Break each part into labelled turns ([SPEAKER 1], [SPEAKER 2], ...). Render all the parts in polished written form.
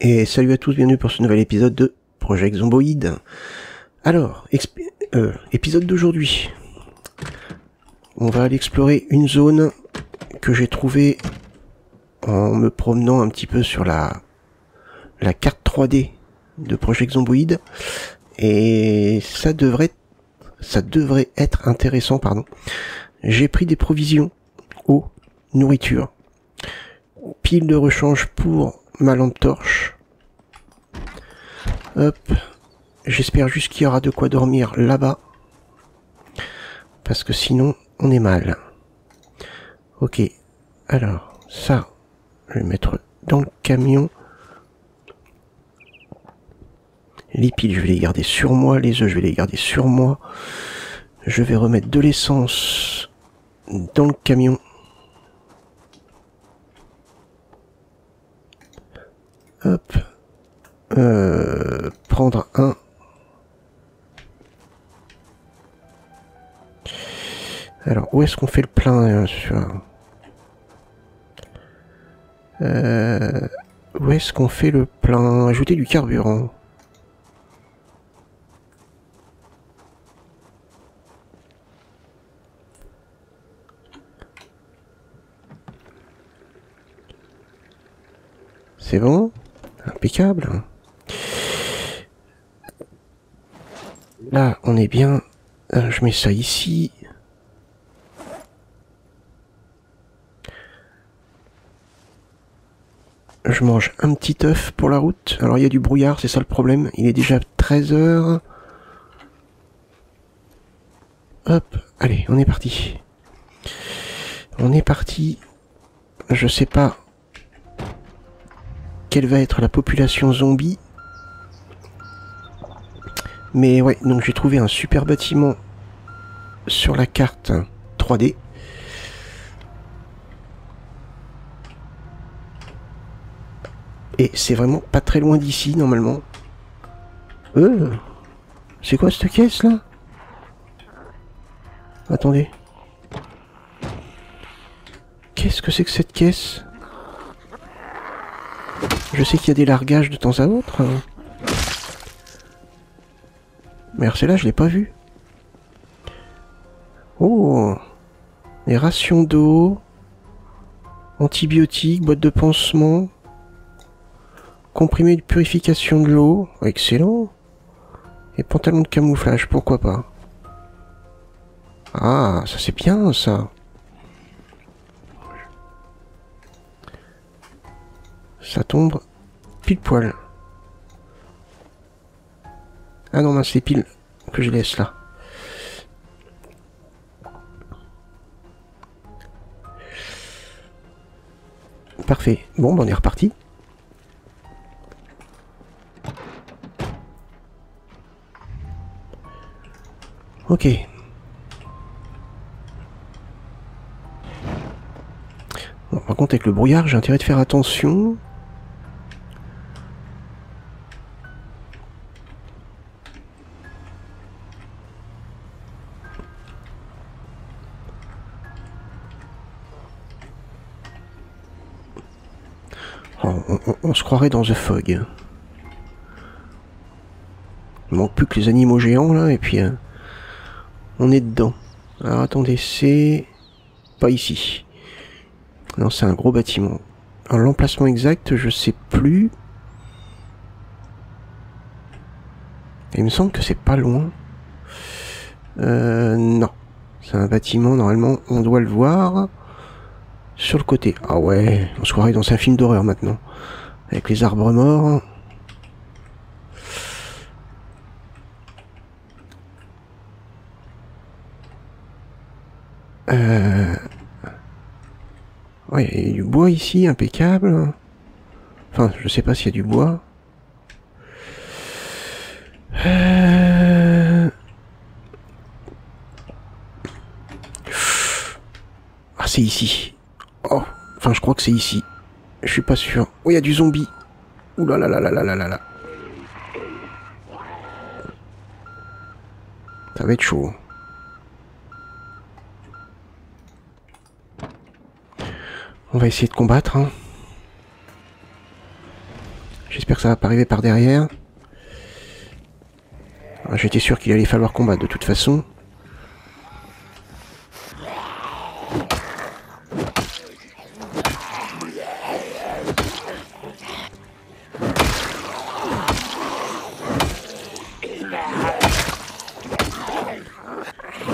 [SPEAKER 1] Et salut à tous, bienvenue pour ce nouvel épisode de Project Zomboid. Alors, épisode d'aujourd'hui. On va aller explorer une zone que j'ai trouvée en me promenant un petit peu sur la carte 3D de Project Zomboid. Et ça devrait être intéressant, pardon. J'ai pris des provisions, eau, nourriture, pile de rechange pour ma lampe torche. Hop. J'espère juste qu'il y aura de quoi dormir là-bas. Parce que sinon, on est mal. Ok. Alors, ça, je vais mettre dans le camion. Les piles, je vais les garder sur moi. Les œufs, je vais les garder sur moi. Je vais remettre de l'essence dans le camion. Hop. Prendre un. Alors, où est-ce qu'on fait le plein où est-ce qu'on fait le plein? Ajouter du carburant. C'est bon? Impeccable. Là, on est bien. Je mets ça ici. Je mange un petit œuf pour la route. Alors, il y a du brouillard, c'est ça le problème. Il est déjà 13 h. Hop, allez, on est parti. On est parti. Je sais pas quelle va être la population zombie. Mais ouais, donc j'ai trouvé un super bâtiment sur la carte 3D. Et c'est vraiment pas très loin d'ici, normalement. C'est quoi cette caisse, là? Attendez. Qu'est-ce que c'est que cette caisse? Je sais qu'il y a des largages de temps à autre. Mais alors celle-là, je l'ai pas vue. Oh! Les rations d'eau. Antibiotiques, boîte de pansement. Comprimé de purification de l'eau. Excellent. Et pantalon de camouflage, pourquoi pas. Ah, ça c'est bien ça. Ça tombe pile poil. Ah non, c'est pile que je laisse là. Parfait. Bon, ben on est reparti. Ok. Bon, par contre, avec le brouillard, j'ai intérêt de faire attention. Oh, on se croirait dans The Fog. Il manque plus que les animaux géants là, et puis on est dedans. Alors attendez, c'est pas ici. Non, c'est un gros bâtiment. Alors l'emplacement exact, je sais plus. Il me semble que c'est pas loin. Non. C'est un bâtiment, normalement, on doit le voir. Sur le côté. Ah ouais, on se croirait dans un film d'horreur maintenant. Avec les arbres morts. Ouais, il y a du bois ici, impeccable. Enfin, je sais pas s'il y a du bois. Ah, c'est ici. Oh, enfin, je crois que c'est ici. Je suis pas sûr. Oh, il y a du zombie. Ouh là là là là là là là là. Ça va être chaud. On va essayer de combattre. Hein. J'espère que ça va pas arriver par derrière. J'étais sûr qu'il allait falloir combattre de toute façon.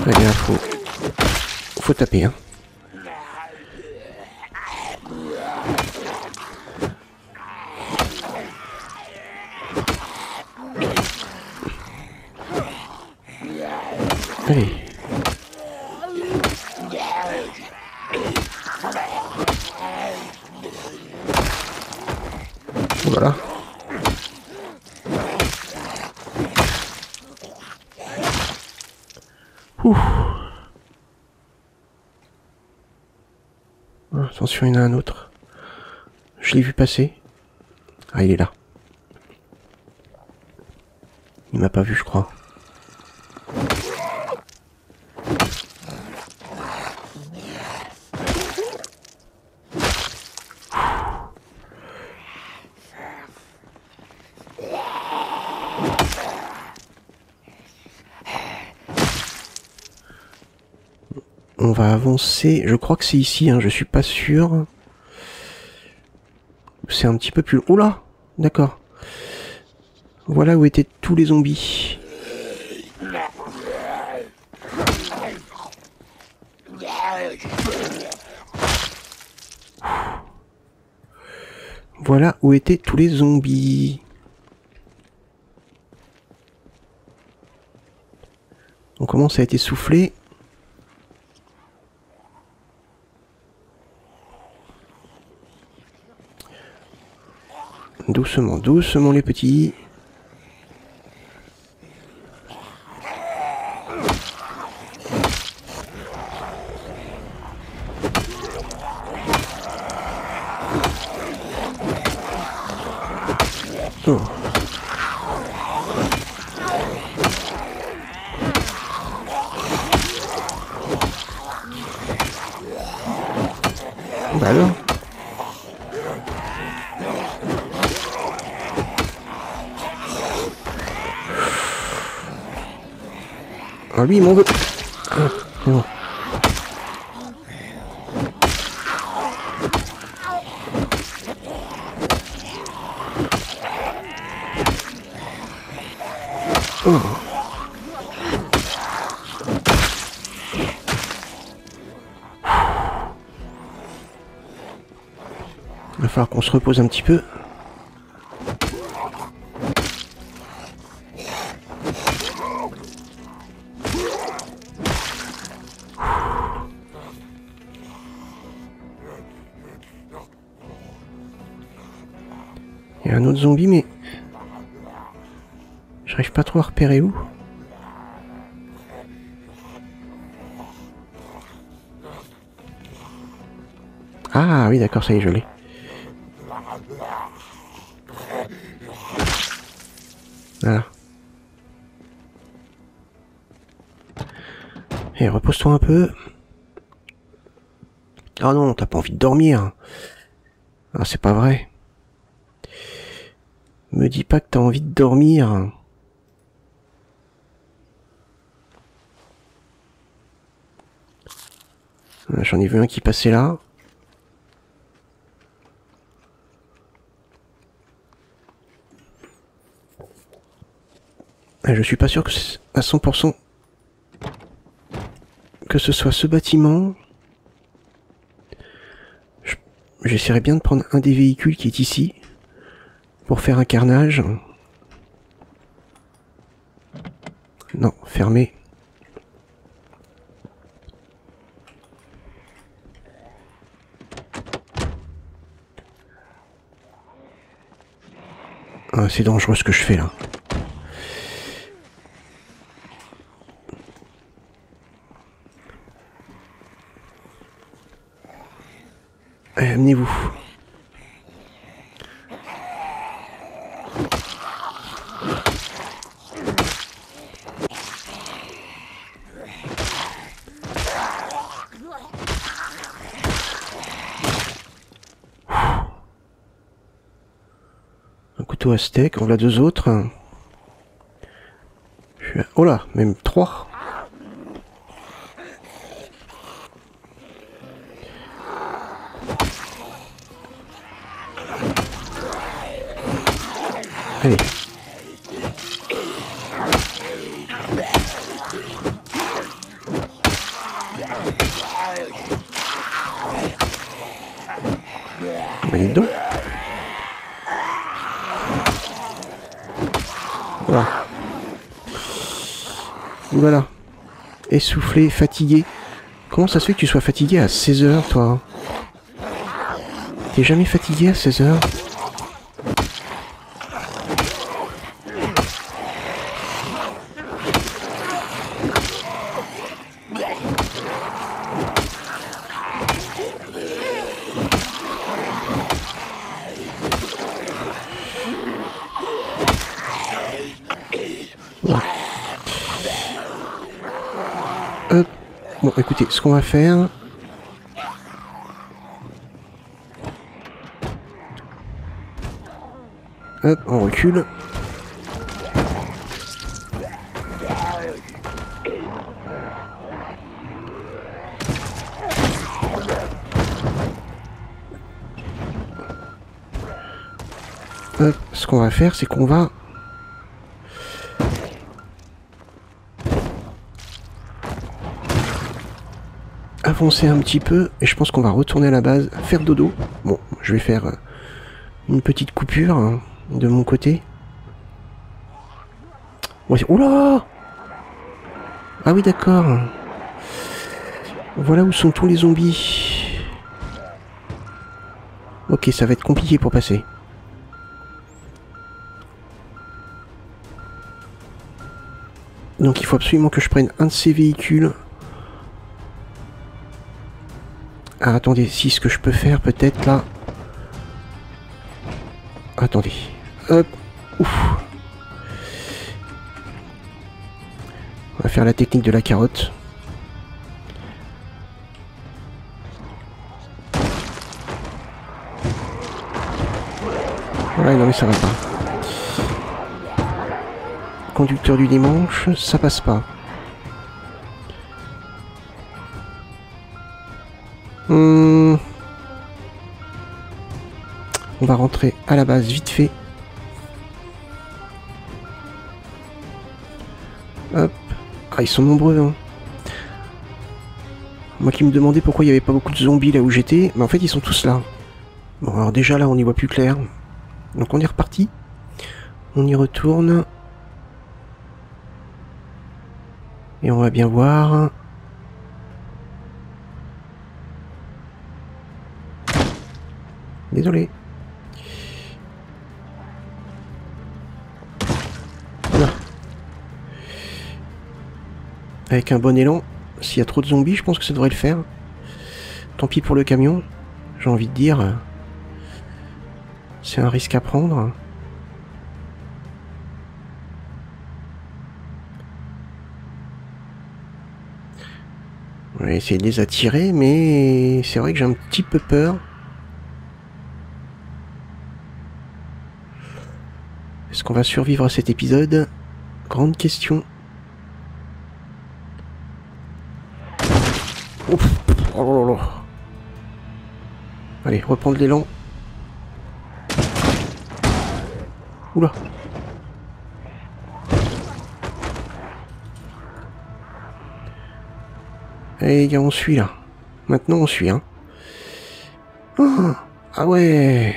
[SPEAKER 1] Allez, là, faut taper, hein. Allez. Voilà. Ouh. Attention, il y en a un autre. Je l'ai vu passer. Ah, il est là. Il m'a pas vu, je crois. On va avancer. Je crois que c'est ici, hein, je suis pas sûr. C'est un petit peu plus... Oula! D'accord. Voilà où étaient tous les zombies. Voilà où étaient tous les zombies. On commence à être essoufflé. Doucement, doucement les petits. Oh. Bah alors. Ah lui il m'en veut. Ah, c'est bon. Oh. Il va falloir qu'on se repose un petit peu. Il y a un autre zombie, mais j'arrive pas trop à repérer où. Ah oui, d'accord, ça y est, je l'ai. Voilà. Et repose-toi un peu. Ah non, t'as pas envie de dormir. Ah, c'est pas vrai. Me dis pas que t'as envie de dormir. J'en ai vu un qui passait là. Je suis pas sûr que c'est à 100% que ce soit ce bâtiment. J'essaierai bien de prendre un des véhicules qui est ici pour faire un carnage. Non, fermé. Ah, c'est dangereux ce que je fais là. Allez, amenez-vous. couteau à steak. On a 2 autres. Oh là, même 3. Allez. Bah, dis donc. Voilà. Voilà. Essoufflé, fatigué. Comment ça se fait que tu sois fatigué à 16 h, toi? T'es jamais fatigué à 16 h? Hop. Bon, écoutez, ce qu'on va faire... Hop, on recule. Hop, ce qu'on va faire, c'est qu'on va... avancer un petit peu, et je pense qu'on va retourner à la base, faire dodo. Bon, je vais faire une petite coupure hein, de mon côté. Ouais, oula! Ah oui, d'accord. Voilà où sont tous les zombies. Ok, ça va être compliqué pour passer. Donc il faut absolument que je prenne un de ces véhicules. Ah, attendez, si ce que je peux faire peut-être là... Attendez. Hop. Ouf. On va faire la technique de la carotte. Ouais, non mais ça va pas. Conducteur du dimanche, ça passe pas. On va rentrer à la base vite fait. Hop. Ah, ils sont nombreux, hein. Moi qui me demandais pourquoi il n'y avait pas beaucoup de zombies là où j'étais, mais en fait ils sont tous là. Bon, alors déjà là on y voit plus clair. Donc on est reparti. On y retourne. Et on va bien voir. Désolé. Voilà. Avec un bon élan. S'il y a trop de zombies, je pense que ça devrait le faire. Tant pis pour le camion. J'ai envie de dire. C'est un risque à prendre. On va essayer de les attirer, mais c'est vrai que j'ai un petit peu peur. Est-ce qu'on va survivre à cet épisode? Grande question. Ouf. Oh là là. Allez, reprendre l'élan. Oula. Allez les gars, on suit là. Maintenant on suit, hein. Oh, ah ouais.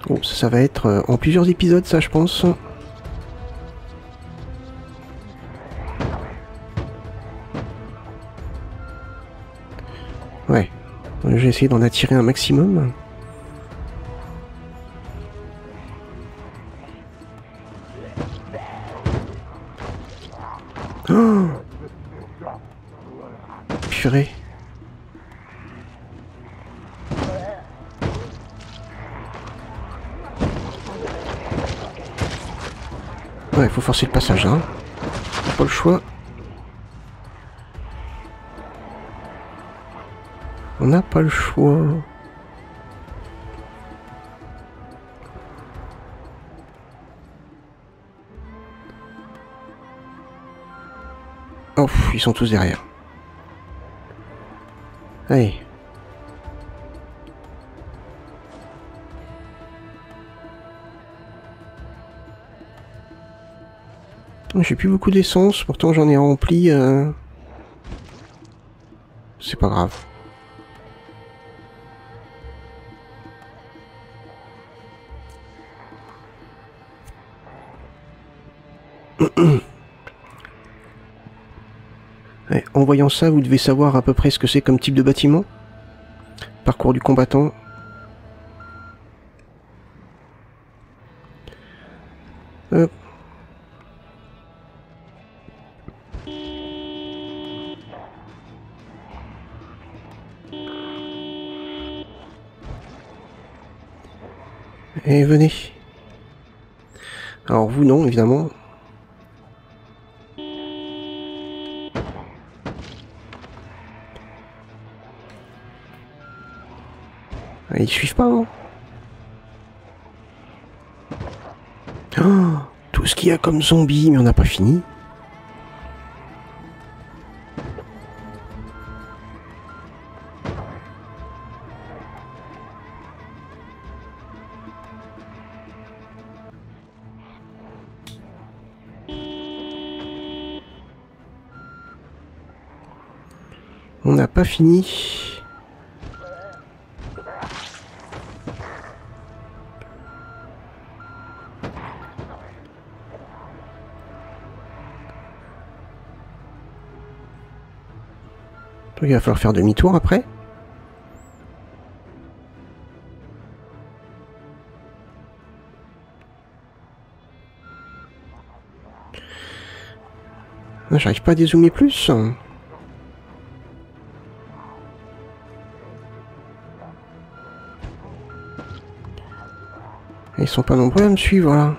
[SPEAKER 1] Bon, ça va être en plusieurs épisodes, ça, je pense. Ouais. Je vais essayer d'en attirer un maximum. Oh, purée. Ouais, faut forcer le passage, hein. Pas le choix. On n'a pas le choix. Oh, ils sont tous derrière. Allez. J'ai plus beaucoup d'essence, pourtant j'en ai rempli. C'est pas grave. Ouais, en voyant ça, vous devez savoir à peu près ce que c'est comme type de bâtiment. Parcours du combattant. Hop. Et venez. Alors vous non, évidemment. Ils suivent pas, hein. Oh, tout ce qu'il y a comme zombies, mais on n'a pas fini. On n'a pas fini. Il va falloir faire demi-tour après. J'arrive pas à dézoomer plus. Ils sont pas nombreux à me suivre là.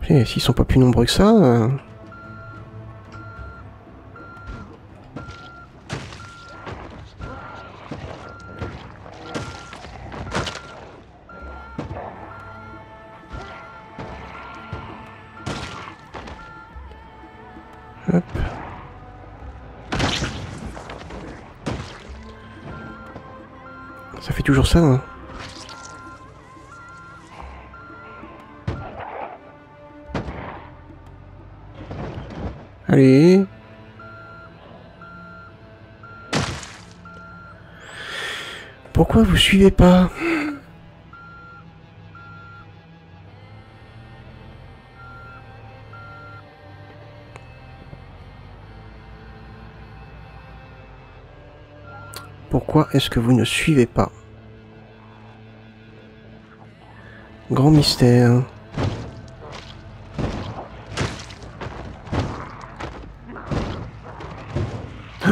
[SPEAKER 1] Et s'ils sont pas plus nombreux que ça... Hop. Ça fait toujours ça, hein. Allez. Pourquoi vous suivez pas? Pourquoi est-ce que vous ne suivez pas? Grand mystère.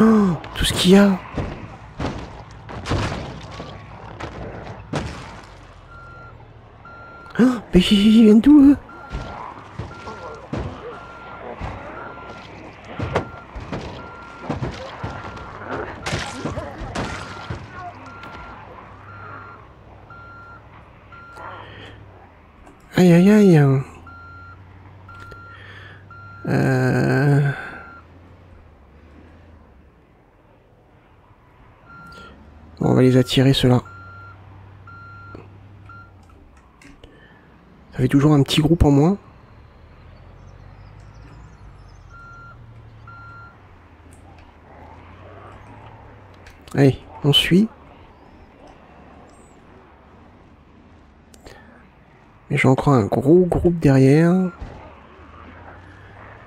[SPEAKER 1] Oh, tout ce qu'il y a. Oh, mais ils viennent d'où eux? Aïe aïe aïe. Bon, on va les attirer ceux-là. Ça fait toujours un petit groupe en moins. Allez, on suit. Mais j'ai encore un gros groupe derrière.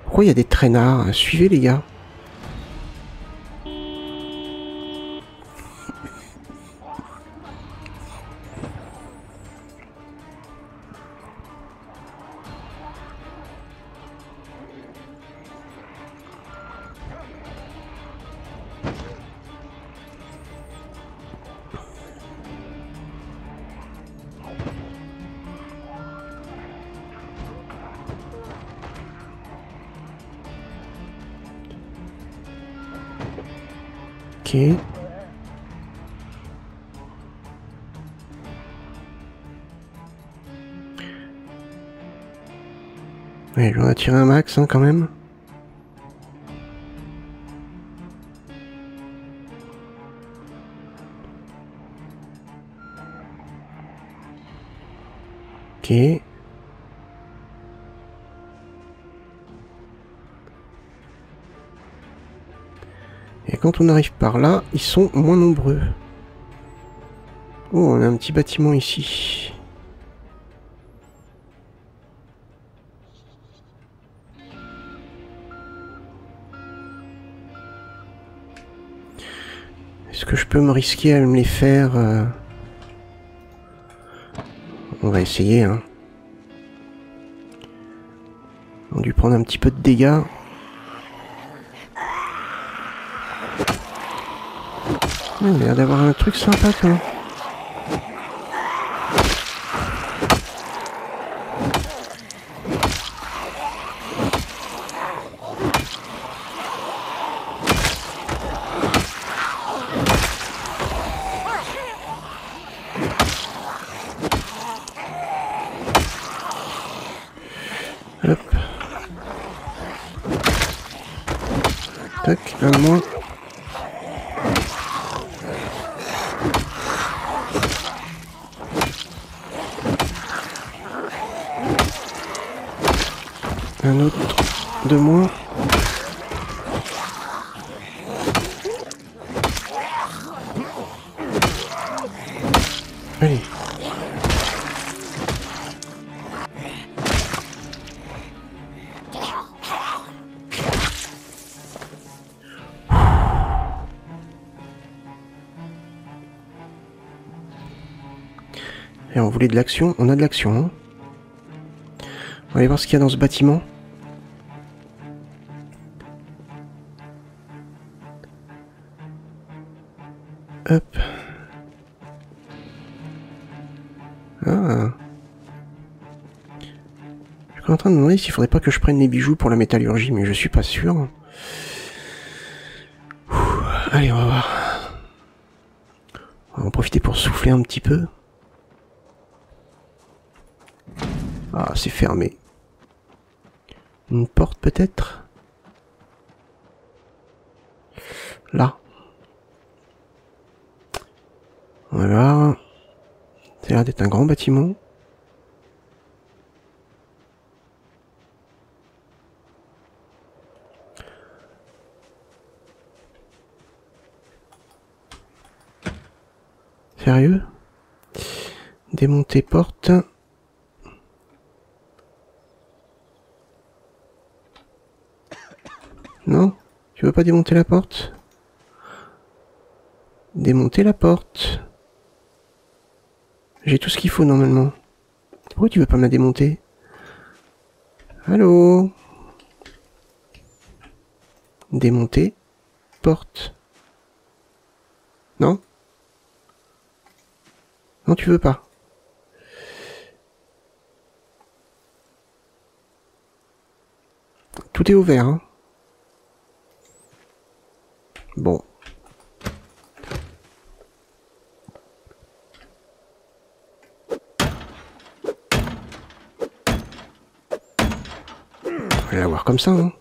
[SPEAKER 1] Pourquoi il y a des traînards? Suivez les gars. Ok. Ouais, je vais en tirer un max hein, quand même. Ok. Et quand on arrive par là, ils sont moins nombreux. Oh, on a un petit bâtiment ici. Est-ce que je peux me risquer à me les faire On va essayer, hein. On a dû prendre un petit peu de dégâts. Il a l'air d'avoir un truc sympa, quoi. Hop. Tac, un de moins. Un autre de moins. Allez. Et on voulait de l'action, on a de l'action. Hein. On va aller voir ce qu'il y a dans ce bâtiment. Hop. Ah. Je suis en train de me demander s'il faudrait pas que je prenne les bijoux pour la métallurgie, mais je suis pas sûr. Allez, on va voir. On va en profiter pour souffler un petit peu. Ah, c'est fermé. Une porte peut-être? Là. On va voir. Ça a l'air d'être un grand bâtiment. Sérieux? Démonter porte. Non? Tu veux pas démonter la porte? Démonter la porte. J'ai tout ce qu'il faut normalement. Pourquoi tu veux pas me la démonter? Allô? Démonter porte. Non? Non, tu veux pas. Tout est ouvert, hein. Bon. On va la voir comme ça, hein.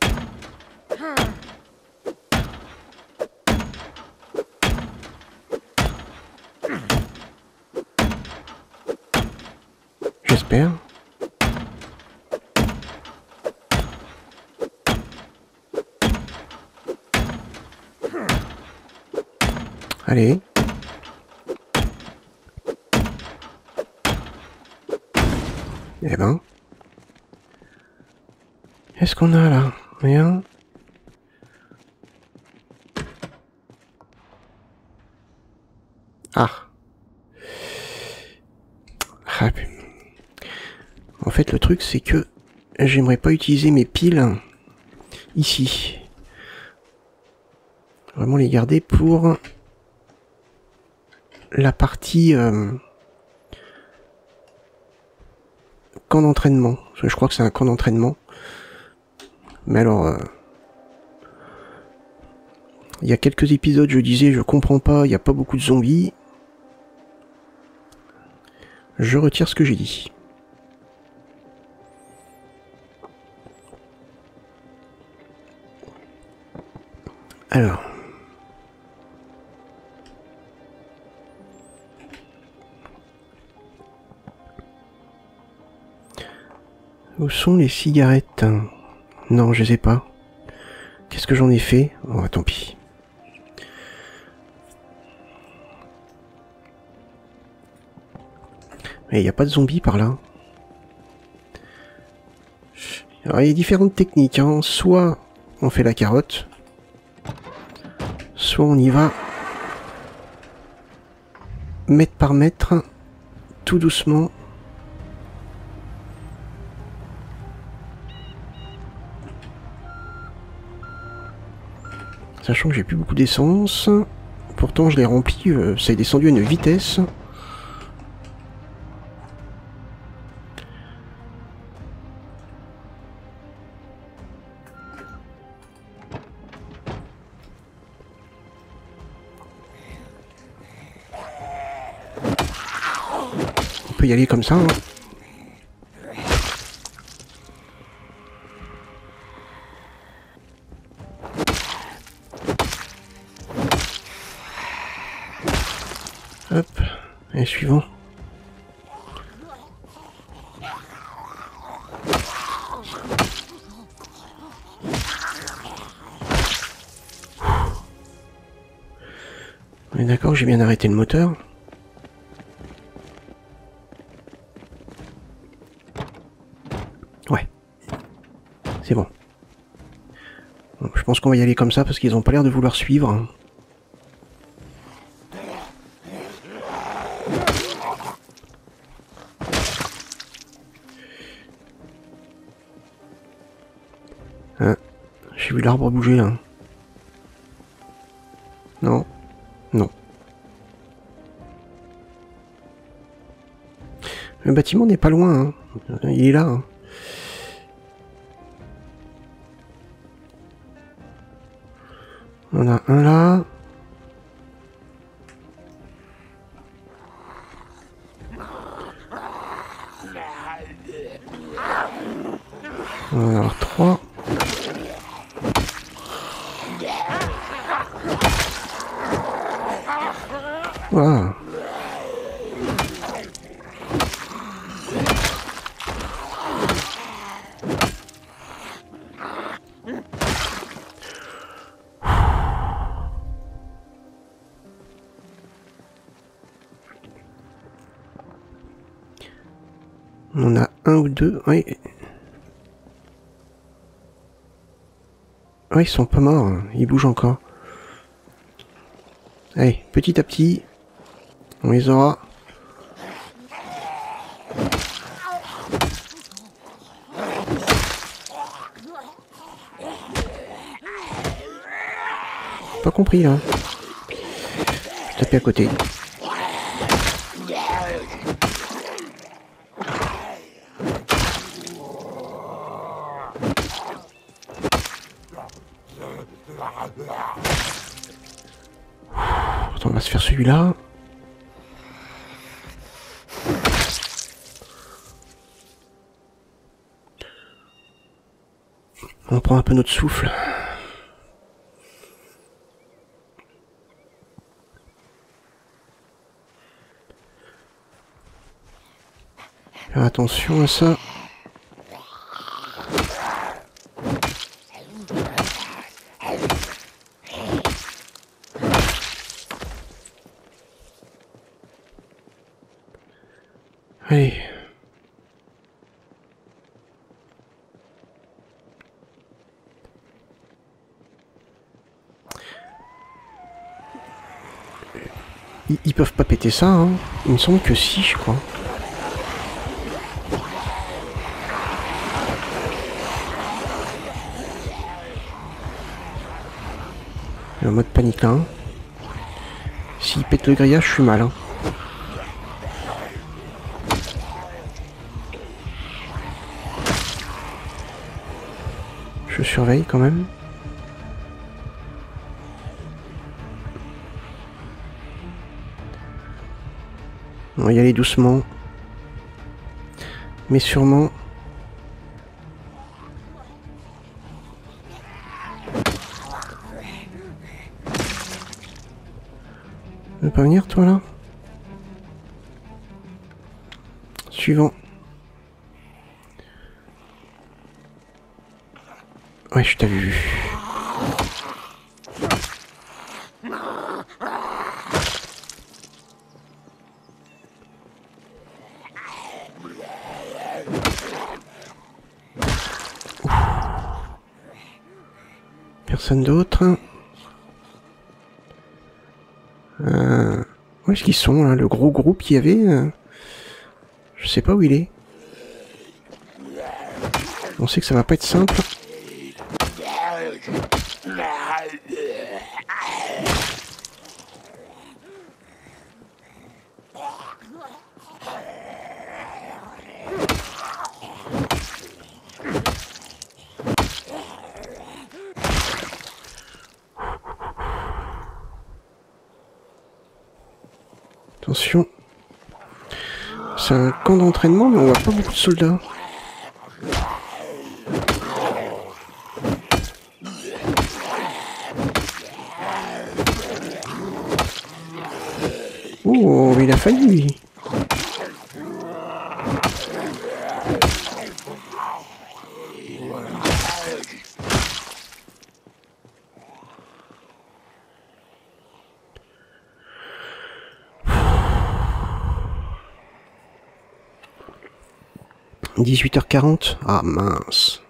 [SPEAKER 1] J'espère. Allez. Eh ben. Qu'est-ce qu'on a là? Rien. Ah. Ah. En fait, le truc, c'est que j'aimerais pas utiliser mes piles ici. Vraiment les garder pour la partie camp d'entraînement. Parce que je crois que c'est un camp d'entraînement. Mais alors, Il y a quelques épisodes, je disais, je comprends pas, il n'y a pas beaucoup de zombies. Je retire ce que j'ai dit. Alors. Où sont les cigarettes? Non, je les ai pas. Qu'est-ce que j'en ai fait? Oh, tant pis. Mais il n'y a pas de zombies par là. Alors, il y a différentes techniques, hein. Soit on fait la carotte, soit on y va mètre par mètre, tout doucement. Sachant que j'ai plus beaucoup d'essence. Pourtant je l'ai rempli, ça est descendu à une vitesse. On peut y aller comme ça, hein. Hop, et suivant. On est d'accord, j'ai bien arrêté le moteur. Ouais. C'est bon. Bon, je pense qu'on va y aller comme ça parce qu'ils ont pas l'air de vouloir suivre. Hein, j'ai vu l'arbre bouger là. Non. Non. Le bâtiment n'est pas loin, hein. Il est là, hein. On a un là. On va en avoir 3. Voilà. On a un ou deux, oui. Ouais, ils sont pas morts, hein. Ils bougent encore. Allez, petit à petit, on les aura. Pas compris, là. Je tapais à côté. On va se faire celui-là. On prend un peu notre souffle. Faire attention à ça. Allez. Ils peuvent pas péter ça, hein. Il me semble que si, je crois. Le mode panique là. Hein. S'il pète le grillage, je suis mal. Hein. Je surveille quand même. On va y aller doucement. Mais sûrement. Tu veux pas venir toi là? Suivant. Ouais, je t'avais vu. Personne d'autre. Où est-ce qu'ils sont là? Le gros groupe qu'il y avait je sais pas où il est. On sait que ça va pas être simple. Attention. C'est un camp d'entraînement, mais on voit pas beaucoup de soldats. Oh, il a failli, lui. « 18h40 » Ah, mince.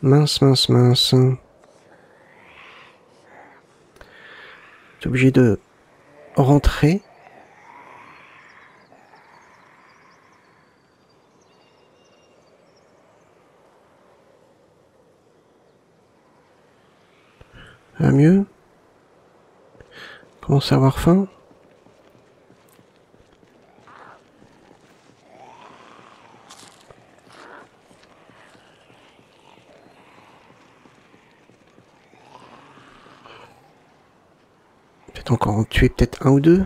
[SPEAKER 1] Mince. T'es obligé de rentrer. Va mieux. Commence à avoir faim. Peut-être encore en tuer peut-être un ou deux.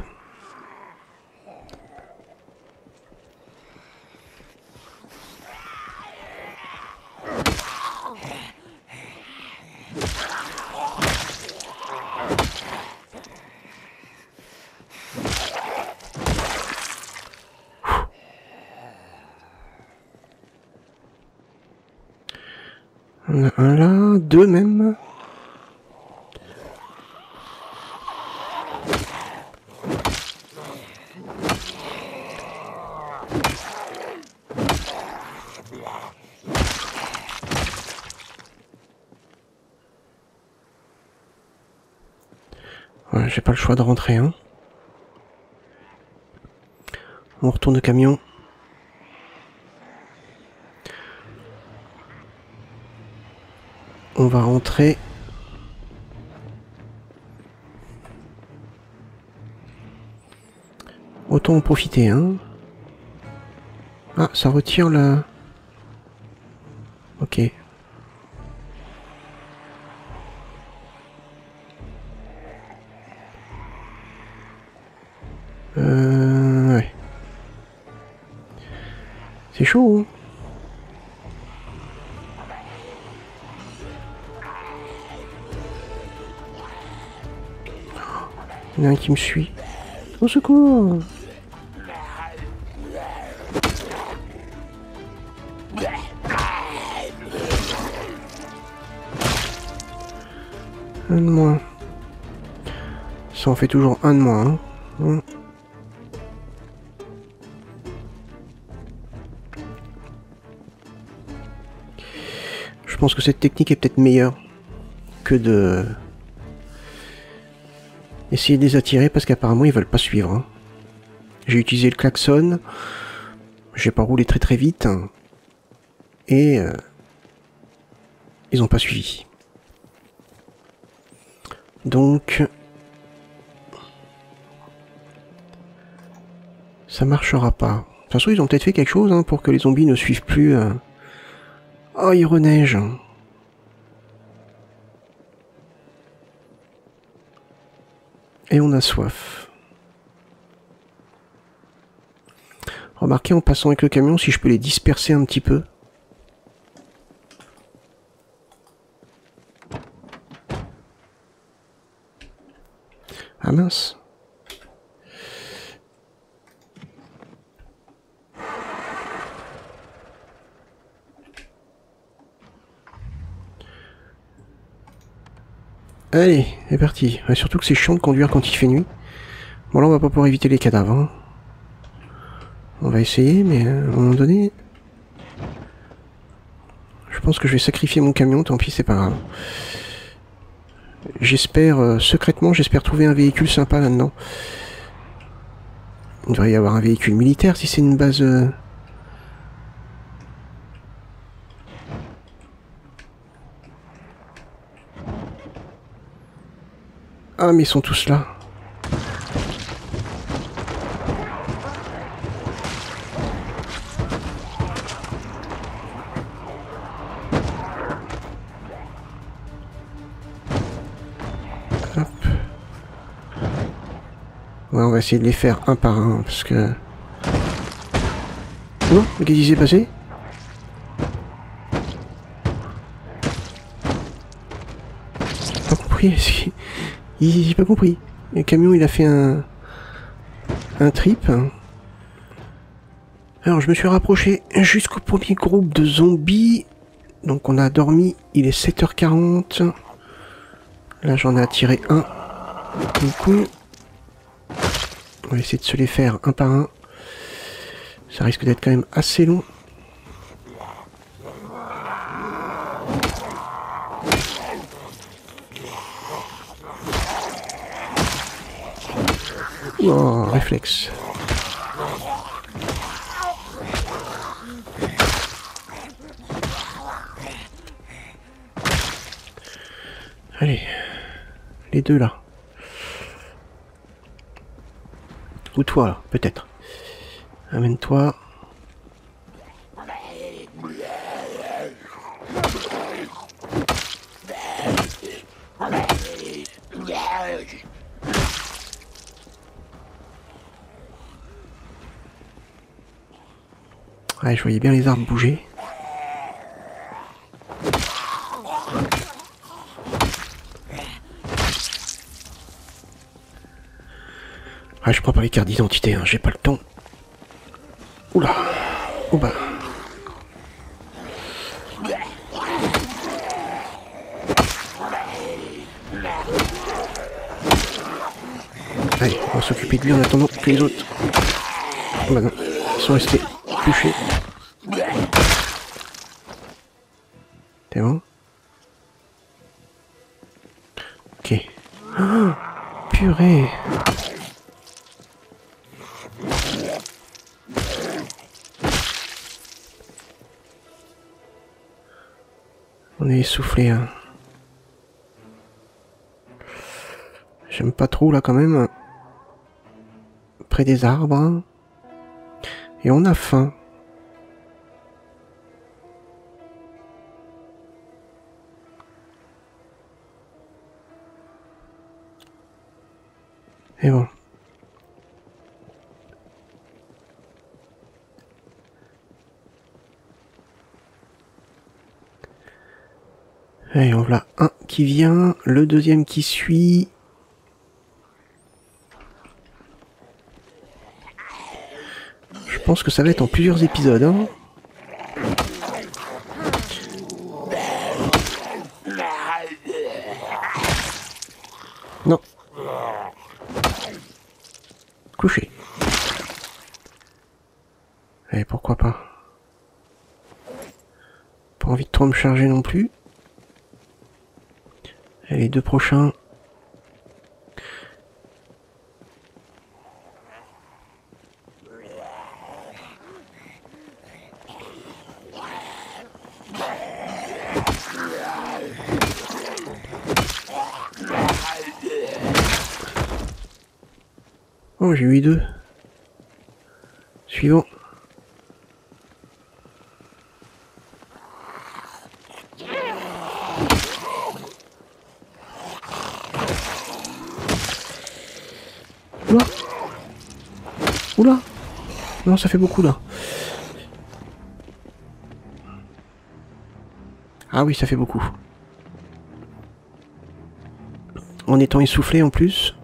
[SPEAKER 1] On a un là, deux même. Ouais, j'ai pas le choix de rentrer, hein. On retourne au camion. On va rentrer. Autant en profiter, hein. Ah, ça retire la... Ok. Ouais. C'est chaud, hein. Il y en a un qui me suit. Au secours! Un de moins. Ça en fait toujours un de moins, hein. Je pense que cette technique est peut-être meilleure que de essayer de les attirer parce qu'apparemment ils veulent pas suivre, hein. J'ai utilisé le klaxon, j'ai pas roulé très vite et ils ont pas suivi. Donc ça marchera pas. De toute façon ils ont peut-être fait quelque chose, hein, pour que les zombies ne suivent plus. Oh, il reneige. Et on a soif. remarquer en passant avec le camion si je peux les disperser un petit peu. Ah mince. Allez, c'est parti. Ouais, surtout que c'est chiant de conduire quand il fait nuit. Bon là on va pas pouvoir éviter les cadavres. Hein. On va essayer, mais à un moment donné... Je pense que je vais sacrifier mon camion, tant pis, c'est pas grave. J'espère, secrètement, j'espère trouver un véhicule sympa là-dedans. Il devrait y avoir un véhicule militaire si c'est une base... Ah, mais ils sont tous là. Hop. Ouais, on va essayer de les faire un par un, parce que... Non, qu'est-ce qui s'est passé? Pas compris, j'ai pas compris. Le camion, il a fait un trip. Alors, je me suis rapproché jusqu'au premier groupe de zombies. Donc, on a dormi, il est 7h40. Là, j'en ai attiré un. Du coup, on va essayer de se les faire un par un. Ça risque d'être quand même assez long. Oh, réflexe. Allez, les deux là. Ou toi là, peut-être. Amène-toi. Ouais, je voyais bien les arbres bouger. Ouais, je prends pas les cartes d'identité, hein, j'ai pas le temps. Oula. Oh bah. Allez, on va s'occuper de lui en attendant que les autres... Oh bah non, ils sont restés couchés. T'es bon? Ok. Oh, purée. On est essoufflé, hein. J'aime pas trop là quand même. Près des arbres. Hein. Et on a faim. Et bon. Allez, on voit un qui vient, le deuxième qui suit. Je pense que ça va être en plusieurs épisodes. Hein. Non. Couché. Allez, pourquoi pas. Pas envie de trop me charger non plus. Et les deux prochains. Oh, j'ai eu deux. Suivant. Oula. Oula. Non, ça fait beaucoup là. Ah oui, ça fait beaucoup. En étant essoufflé en plus.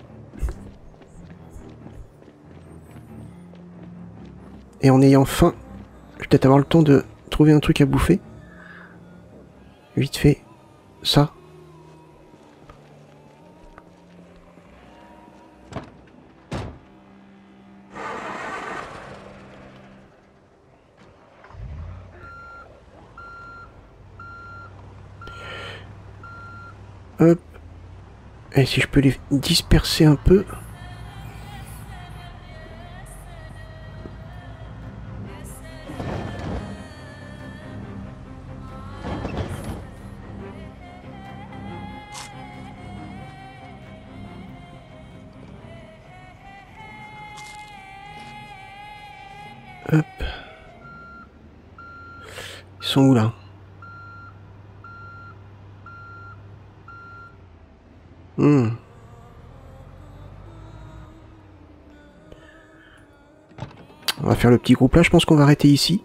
[SPEAKER 1] Et en ayant faim, je vais peut-être avoir le temps de trouver un truc à bouffer. Vite fait, ça. Hop. Et si je peux les disperser un peu. Hop. Ils sont où là? On va faire le petit groupe là, je pense qu'on va arrêter ici.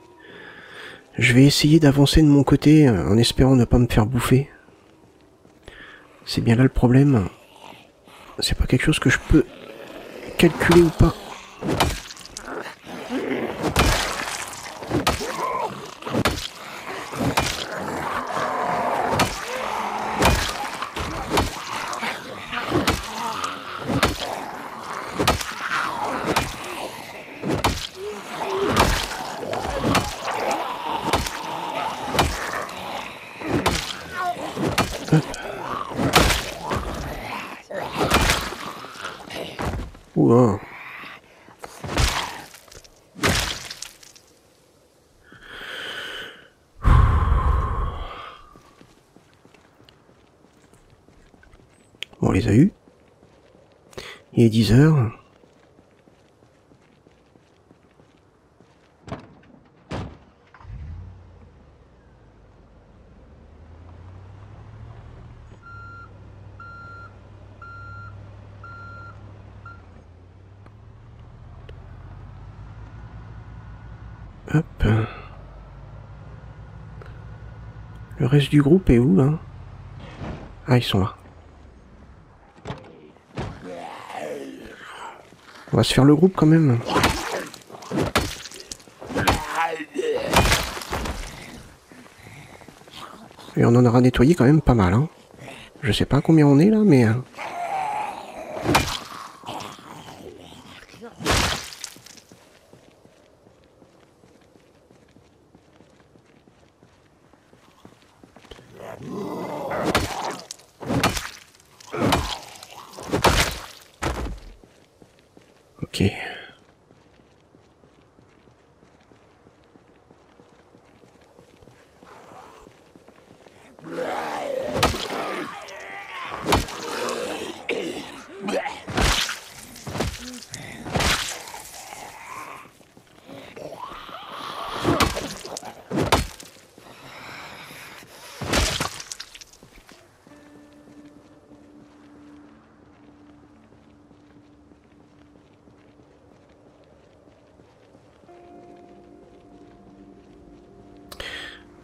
[SPEAKER 1] Je vais essayer d'avancer de mon côté en espérant ne pas me faire bouffer. C'est bien là le problème. C'est pas quelque chose que je peux calculer ou pas. Ouah. Bon, on les a eus. Il est 10 heures. Hop. Le reste du groupe est où, là? Ah, ils sont là. On va se faire le groupe, quand même. Et on en aura nettoyé quand même pas mal, hein. Je sais pas combien on est, là, mais... Ok.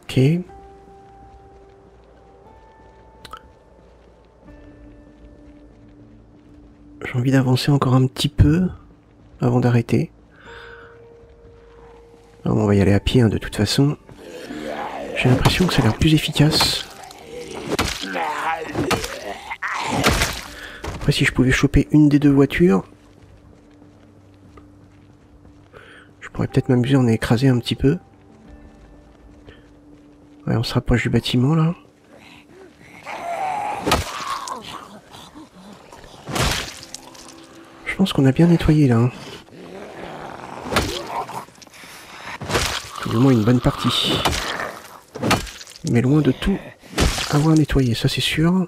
[SPEAKER 1] Ok. J'ai envie d'avancer encore un petit peu avant d'arrêter. On va y aller à pied, hein, de toute façon. J'ai l'impression que ça a l'air plus efficace. Après, si je pouvais choper une des deux voitures, je pourrais peut-être m'amuser à en écraser un petit peu. Ouais, on se rapproche du bâtiment, là. Je pense qu'on a bien nettoyé, là. Hein. Tout du moins une bonne partie. Mais loin de tout avoir nettoyé, ça c'est sûr.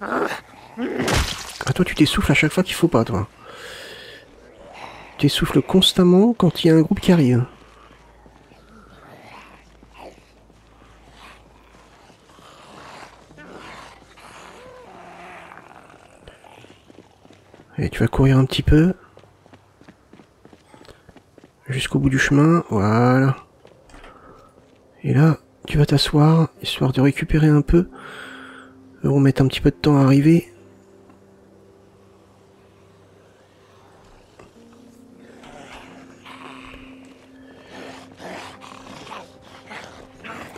[SPEAKER 1] Ah, toi tu t'essouffles à chaque fois qu'il faut pas, toi. Tu t'essouffles constamment quand il y a un groupe qui arrive. Et tu vas courir un petit peu. Jusqu'au bout du chemin, voilà. Et là, tu vas t'asseoir, histoire de récupérer un peu. Eux vont mettre un petit peu de temps à arriver.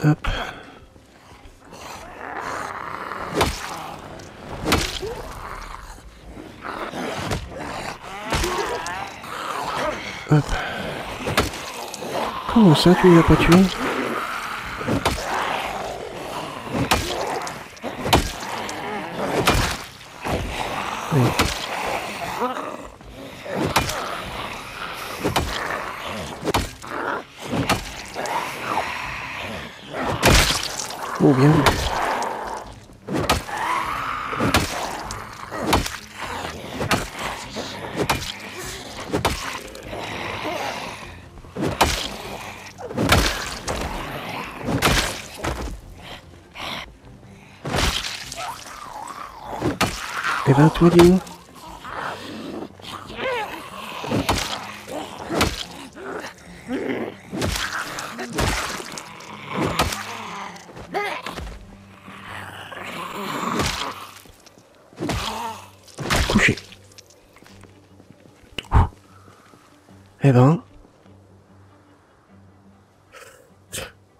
[SPEAKER 1] Hop. Hop. Comment ça, tu ne l'as pas tué? Oui. Oh, bien vu. Eh ben, toi, dis-moi. Couché. Eh ben,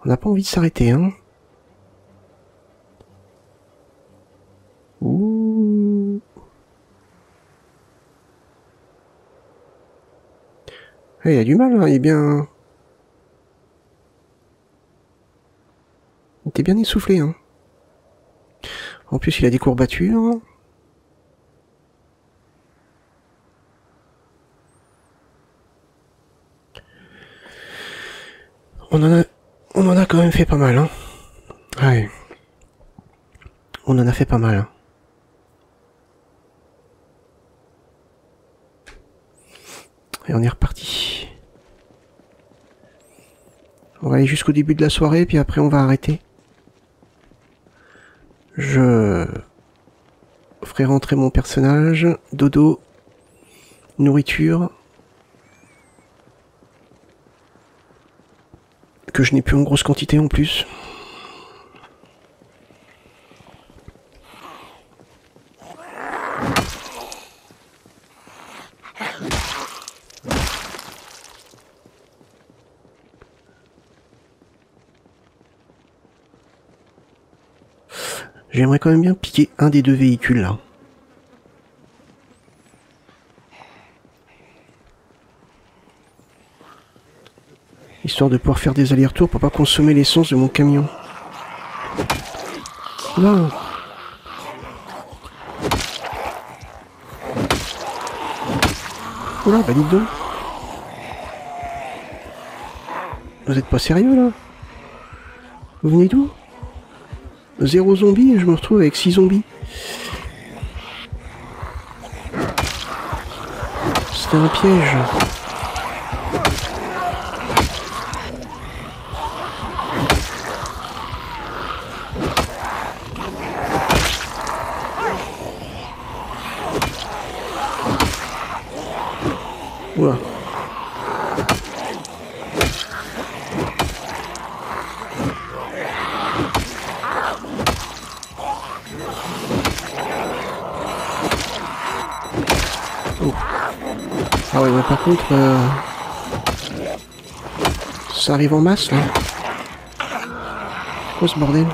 [SPEAKER 1] on n'a pas envie de s'arrêter, hein. Ouh. Eh, il a du mal, hein, il est bien... Il était bien essoufflé, hein. En plus, il a des courbatures. On en a quand même fait pas mal, hein. Ouais. On en a fait pas mal, hein. Et on est reparti. On va aller jusqu'au début de la soirée, puis après on va arrêter. Je ferai rentrer mon personnage, dodo, nourriture, que je n'ai plus en grosse quantité en plus. J'aimerais quand même bien piquer un des deux véhicules là. Histoire de pouvoir faire des allers-retours pour pas consommer l'essence de mon camion. Là. Oula, bah dites donc. Vous êtes pas sérieux là? Vous venez d'où? 0 zombie et je me retrouve avec 6 zombies. C'était un piège. Oula. Oh. Ah ouais, mais par contre, ça arrive en masse là. Quoi ce bordel?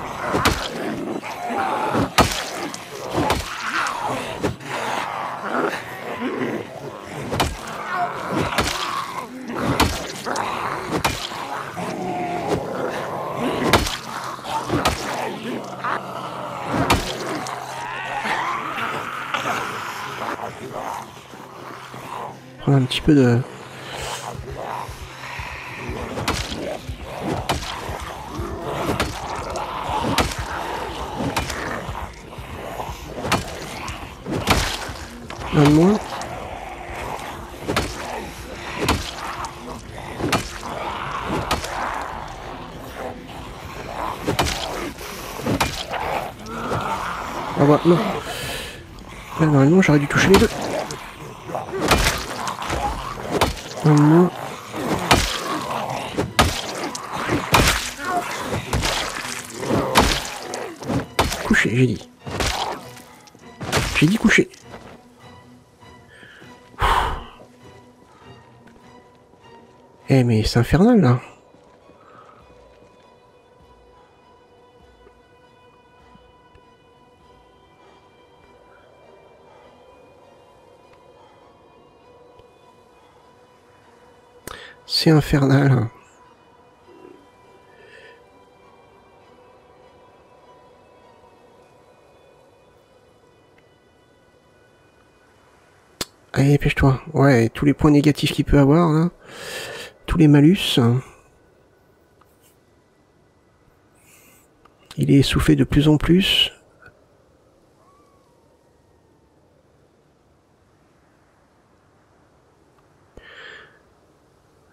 [SPEAKER 1] Prendre un petit peu de... Un de moins. Ah bah non. Là, normalement j'aurais dû toucher les deux. Un de moins. Coucher, j'ai dit. J'ai dit coucher. Eh mais c'est infernal là. C'est infernal. Allez, dépêche-toi. Ouais, tous les points négatifs qu'il peut avoir, là. Tous les malus. Il est essoufflé de plus en plus.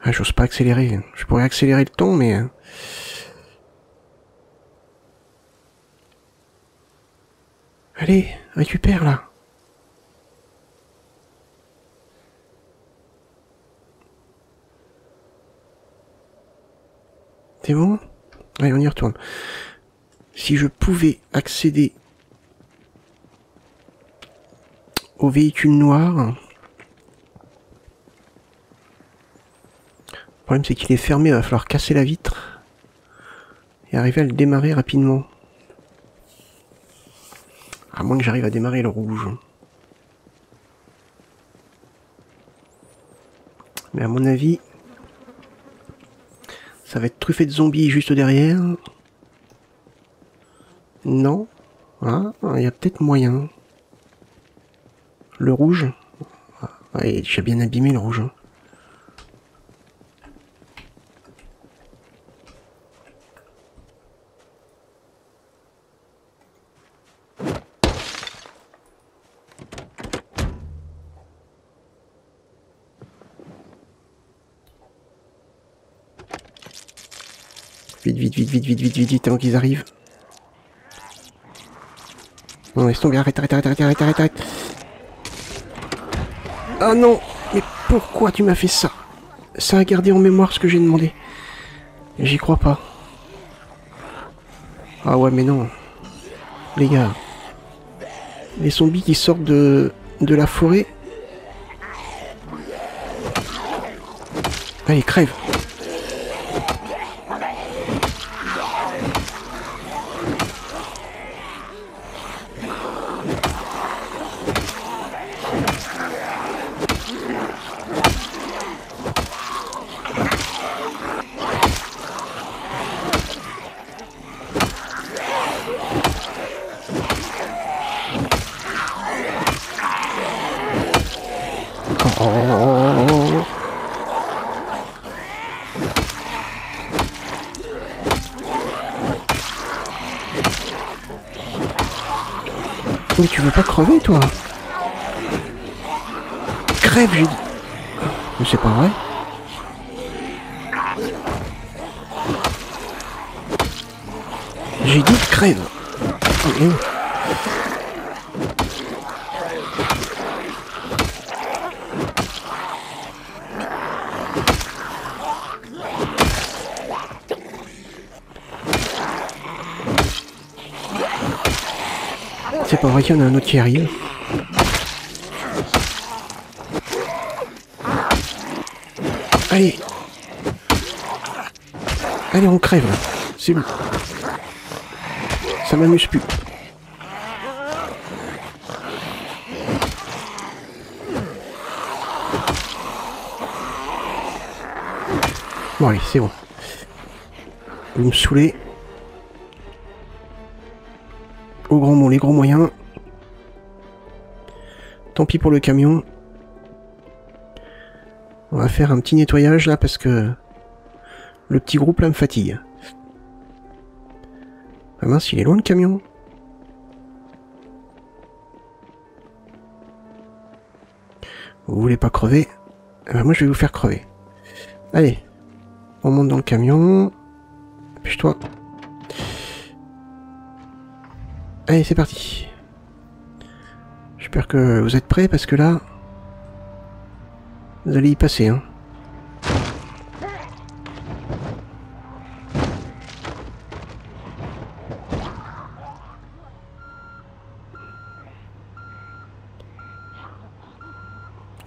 [SPEAKER 1] Ah, j'ose pas accélérer. Je pourrais accélérer le temps, mais... Allez, récupère, là. C'est bon? Allez, on y retourne. Si je pouvais accéder au véhicule noir... Le problème c'est qu'il est fermé, il va falloir casser la vitre et arriver à le démarrer rapidement. À moins que j'arrive à démarrer le rouge. Mais à mon avis, ça va être truffé de zombies juste derrière. Non. Ah, il y a peut-être moyen. Le rouge. Ah, il est déjà bien abîmé le rouge. Vite, vite, vite, vite, vite, vite, vite, vite, avant qu'ils arrivent. Non, laisse tomber, arrête, arrête, arrête, arrête, arrête, arrête, arrête. Oh non, mais pourquoi tu m'as fait ça? Ça a gardé en mémoire ce que j'ai demandé. J'y crois pas. Ah ouais, mais non. Les gars. Les zombies qui sortent de la forêt. Allez, crève. Oh. Mais tu veux pas crever, toi? Crève, j'ai dit. Mais c'est pas vrai. J'ai dit crève. Oh, oh. C'est pas vrai qu'il y en a un autre qui arrive. Allez. Allez, on crève là. C'est bon. Ça m'amuse plus. Bon allez, c'est bon. Vous me saoulez. Au grand mot, les gros moyens. Tant pis pour le camion. On va faire un petit nettoyage là parce que le petit groupe là me fatigue. Ah mince, il est loin le camion. Vous voulez pas crever? Eh ben moi je vais vous faire crever. Allez, on monte dans le camion. Dépêche-toi. Allez, c'est parti. J'espère que vous êtes prêts parce que là, vous allez y passer, hein.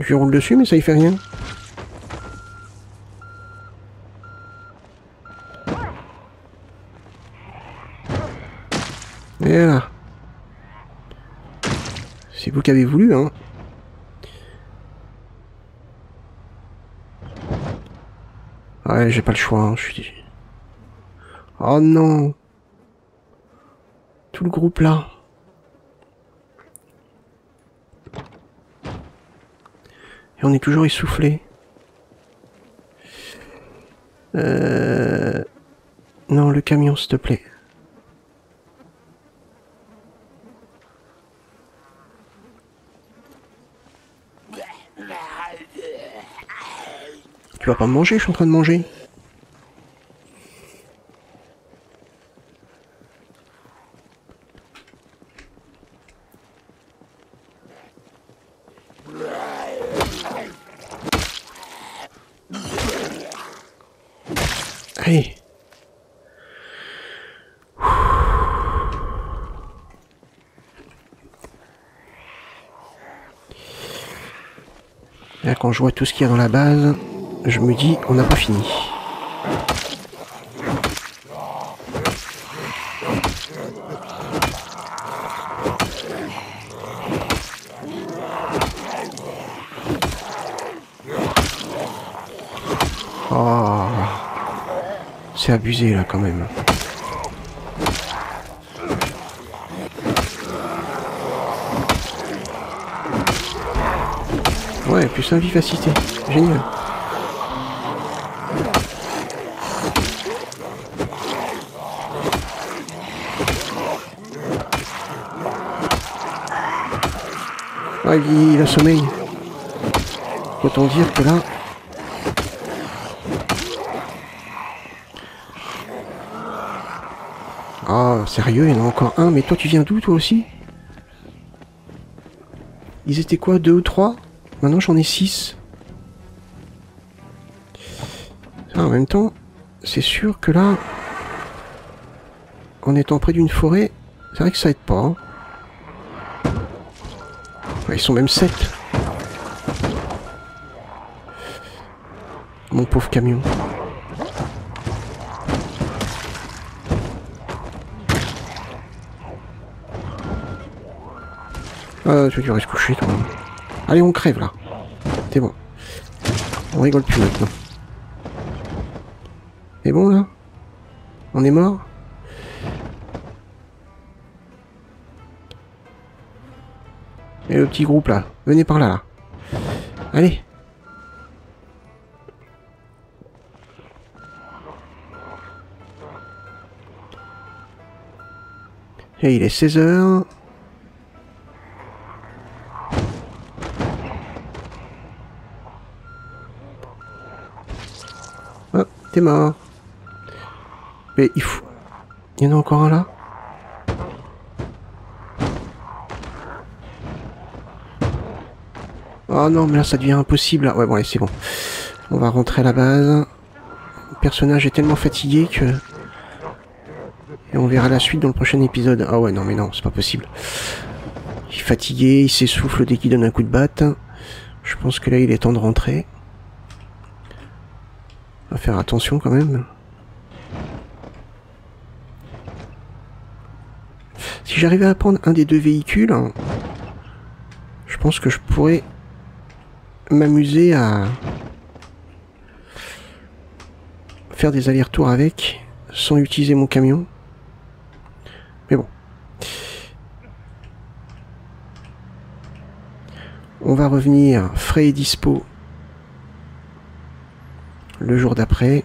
[SPEAKER 1] Je lui roule dessus, mais ça y fait rien. Et là. C'est vous qui avez voulu, hein. Ouais, j'ai pas le choix, hein, je suis... Oh non. Tout le groupe là. Et on est toujours essoufflé. Non, le camion, s'il te plaît. Tu vas pas me manger, je suis en train de manger. Allez. Là, quand je vois tout ce qu'il y a dans la base, je me dis, on n'a pas fini. Oh, c'est abusé là quand même. Ouais, plus un vivacité. Génial. Ah, il a sommeil. Autant dire que là... Ah, sérieux, il y en a encore un. Mais toi, tu viens d'où, toi aussi? Ils étaient quoi, 2 ou 3? Maintenant, j'en ai 6. En même temps, c'est sûr que là... En étant près d'une forêt, c'est vrai que ça aide pas. Hein. Ouais, ils sont même 7. Mon pauvre camion. Tu veux rester couché quand même. Allez, on crève là. C'est bon. On rigole plus maintenant. C'est bon là? On est mort? Et le petit groupe là, venez par là là. Allez. Et il est 16 h. Oh, t'es mort. Mais il faut... Il y en a encore un là? Oh non, mais là ça devient impossible. Ouais, bon, allez, c'est bon. On va rentrer à la base. Le personnage est tellement fatigué que... Et on verra la suite dans le prochain épisode. Ah ouais, non, mais non, c'est pas possible. Il est fatigué, il s'essouffle dès qu'il donne un coup de batte. Je pense que là, il est temps de rentrer. On va faire attention quand même. Si j'arrivais à prendre un des 2 véhicules, je pense que je pourrais m'amuser à faire des allers-retours avec sans utiliser mon camion. Mais bon. On va revenir frais et dispo le jour d'après.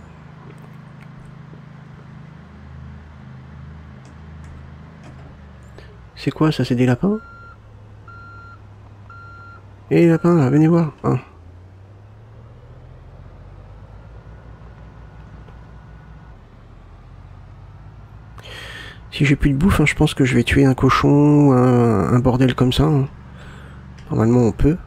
[SPEAKER 1] C'est quoi ça? C'est des lapins? Et les lapins là, venez voir. Hein. Si j'ai plus de bouffe, hein, je pense que je vais tuer un cochon ou un bordel comme ça. Hein. Normalement on peut.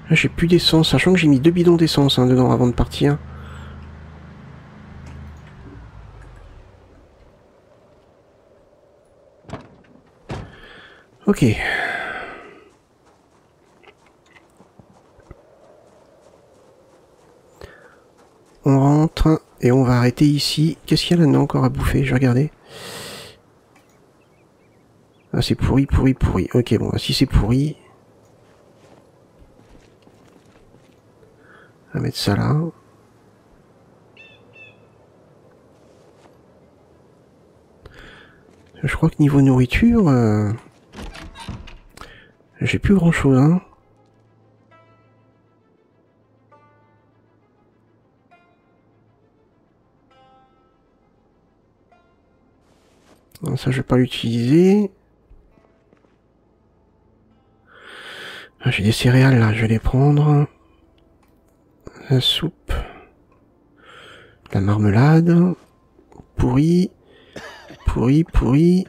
[SPEAKER 1] Là, j'ai plus d'essence, sachant que j'ai mis 2 bidons d'essence hein, dedans avant de partir. Ok. On rentre et on va arrêter ici. Qu'est-ce qu'il y a là-dedans encore à bouffer? Je vais regarder. Ah, c'est pourri, pourri, pourri. Ok, bon, si c'est pourri... On va mettre ça là. Je crois que niveau nourriture... j'ai plus grand-chose, hein. Non, ça, je vais pas l'utiliser. Ah, j'ai des céréales, là. Je vais les prendre. La soupe. La marmelade. Pourri. Pourri, pourri.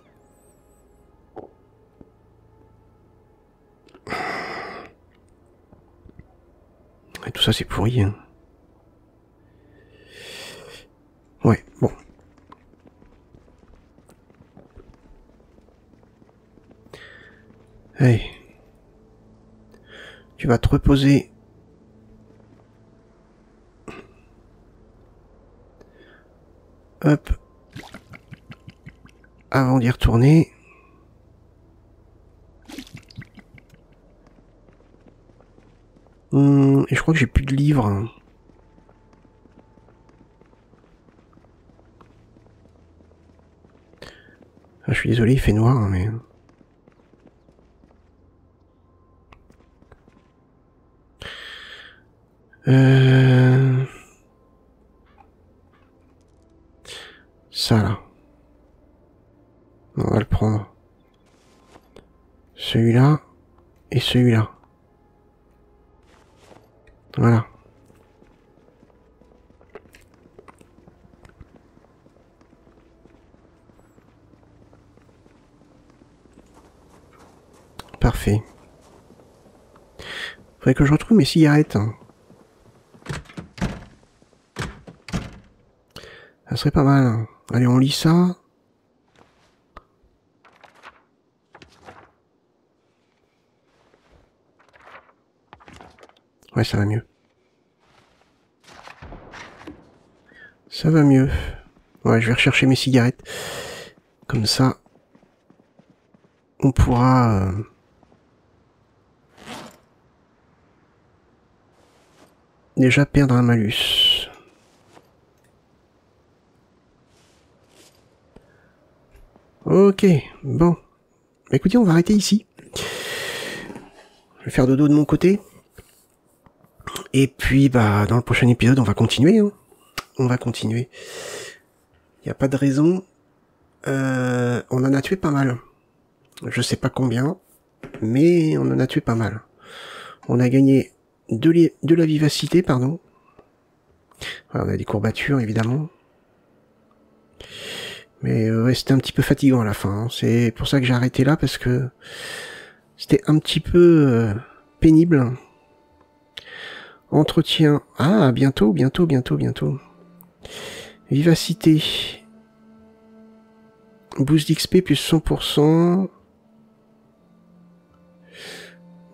[SPEAKER 1] Et tout ça, c'est pourri, hein. Ouais, bon. Allez. Tu vas te reposer. Hop. Avant d'y retourner. Et je crois que j'ai plus de livres. Ah, je suis désolé, il fait noir, hein, mais... Ça, là. On va le prendre. Celui-là et celui-là. Voilà. Parfait. Faudrait que je retrouve mes cigarettes. Hein. Ça serait pas mal. Hein. Allez, on lit ça. Ouais, ça va mieux. Ça va mieux. Ouais, je vais rechercher mes cigarettes. Comme ça, on pourra... déjà perdre un malus. Ok, bon. Bah, écoutez, on va arrêter ici. Je vais faire dodo de mon côté. Et puis, bah, dans le prochain épisode, on va continuer. Hein. On va continuer. Il n'y a pas de raison. On en a tué pas mal. Je sais pas combien, mais on en a tué pas mal. On a gagné de la vivacité, pardon. Voilà, on a des courbatures, évidemment. Mais ouais, c'était un petit peu fatigant à la fin. Hein. C'est pour ça que j'ai arrêté là, parce que c'était un petit peu pénible. Entretien. Ah, bientôt, bientôt, bientôt, bientôt. Vivacité. Boost d'XP plus 100%.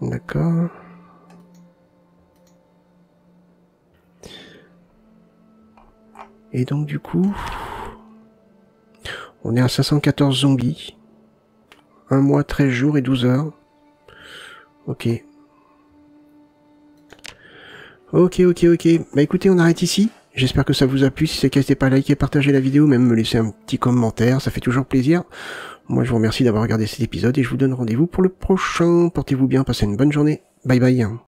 [SPEAKER 1] D'accord. Et donc du coup, on est à 514 zombies. 1 mois, 13 jours et 12 heures. Ok. Ok. Bah écoutez, on arrête ici. J'espère que ça vous a plu. Si c'est le cas, n'hésitez pas à liker, partager la vidéo, même me laisser un petit commentaire. Ça fait toujours plaisir. Moi, je vous remercie d'avoir regardé cet épisode et je vous donne rendez-vous pour le prochain. Portez-vous bien, passez une bonne journée. Bye bye.